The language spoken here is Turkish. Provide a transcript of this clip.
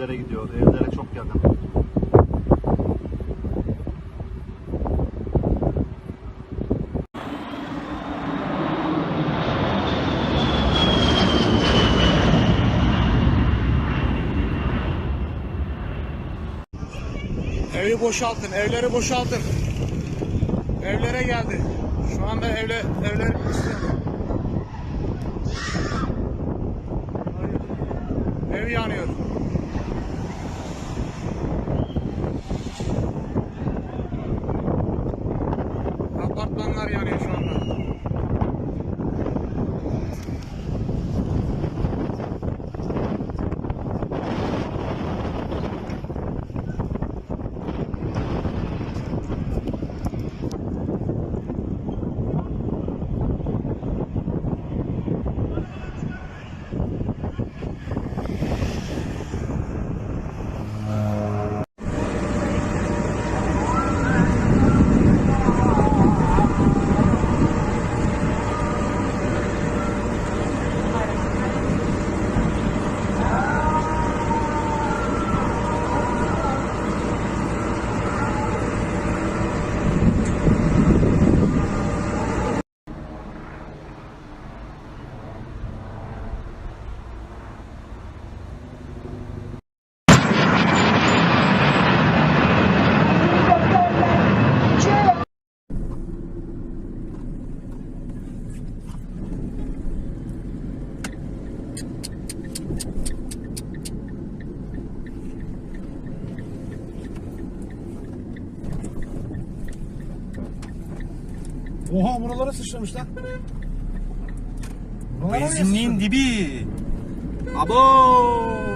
evlere gidiyor. Evlere çok yakın. Evi boşaltın, evleri boşaltın. Evlere geldi. Şu anda evler ev yanıyor. Apartmanlar yanıyor şu anda. Oha, buralara sıçramış lan. Benzinliğin dibi. Abo.